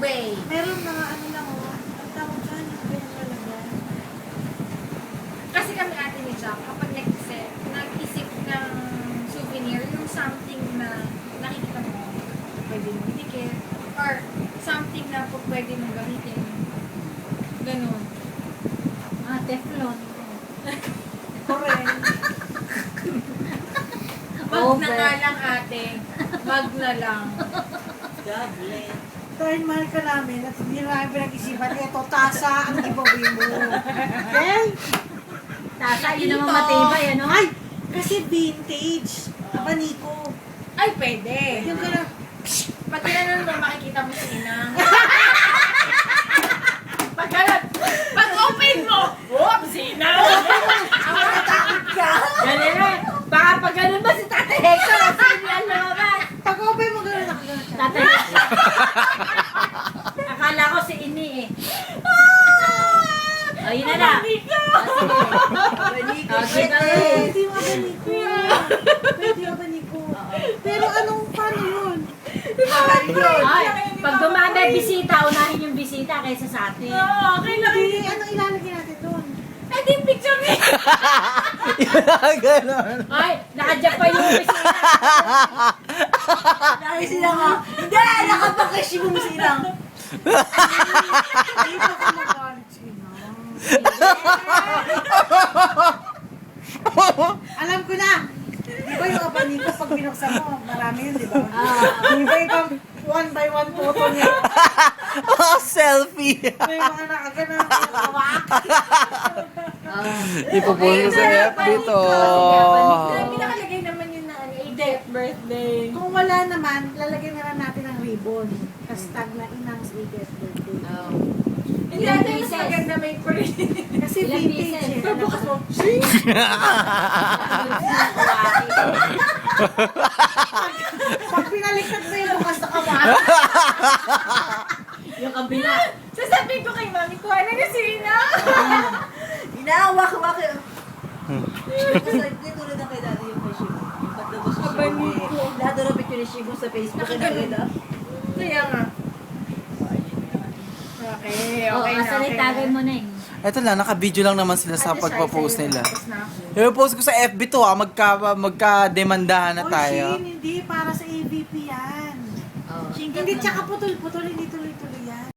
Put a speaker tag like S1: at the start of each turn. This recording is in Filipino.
S1: Bay.
S2: Meron na ano lang oh. Ang tawag dyan, yung ganyan talaga.
S1: Kasi kami ate ni Jack, kapag nag-isip ng souvenir, yung something na nakikita mo, pwede mo itikit, or something na po pwede mong gamitin. Ganun.
S3: Teflon.
S2: Correct.
S1: Mag na nga lang ate. Mag na lang.
S4: God bless.
S2: Dahil mahal ka namin at hindi namin pinag-isipan, eto, tasa ang giveaway mo. Okay?
S3: Tasa, yun naman matibay, ano?
S2: Ay! Kasi vintage. Abaniko.
S1: Ay, pwede.
S2: Yung gano'n.
S1: Pag gano'n mo, makikita mo si Inang. Pag gano'n, pag open mo, whoop, si Inang.
S2: Ang matatakot ka.
S3: Galing na. Baka pag ganun ba si Tate Hector at si Inian lumabas?
S2: Pag-open mo gano'n ako gano'n siya.
S3: Tate Hector. Akala ko si Ini eh. O, yun na na.
S4: Abaniko.
S2: Pwede yung abaniko. Pwede yung abaniko. Pero anong paano yun?
S3: Ay, pag dumami bisita, unahin yung bisita kaysa sa atin.
S1: Oo, kailangan.
S2: Hindi, anong ilalagay natin doon?
S1: Eh, di picture niya.
S5: Ganon.
S3: Ay, nakadya pa yung bisita.
S4: Dahil sila nga. Hindi! Nakapakashi mo silang.
S2: Hindi pa ko magalit sila. Alam ko na. Di ba yung abaniko pag binuksan mo, marami yun, di ba? Di ba yung one by one photo niya?
S5: Oh, selfie.
S2: May mga nakaganang kawak.
S5: Ipopost sa FB to.
S1: Pinakalagay naman yun na 80th birthday.
S2: Kung wala naman, lalagyan na lang natin ng ribbon. Hashtag na Inang's 80th birthday.
S1: Hindi natin mas maganda may print.
S2: Kasi
S3: Ilang
S2: vintage
S3: pieces?
S2: eh.
S1: Pagbukas mo,
S2: Pag pinaliktad mo yung bukas na kawak.
S3: Yung kabila.
S1: sasabihin ko kay mami ko, ano na si Inang?
S4: Inaawak-awak yun. Hindi tulad na kay dati yung kay Shibu. Yung paglabas sa Shibu. Lahat na picture ni Shibu sa Facebook. Nakaganda.
S1: Kaya nga. Okay,
S3: O,
S1: okay na,
S3: asan
S1: okay
S3: itagay
S1: na.
S3: mo na eh.
S5: Eto lang, nakabideo lang naman sila sa
S1: Ate Shai,
S5: pagpa-post
S1: sa'yo,
S5: nila.
S1: tapos na ako.
S5: I-post ko sa FB to magka-demandahan na
S2: Oh,
S5: tayo.
S2: Shin, hindi. Para sa AVP yan.
S3: Oh.
S2: Hindi, tsaka putol-putol, hindi tuloy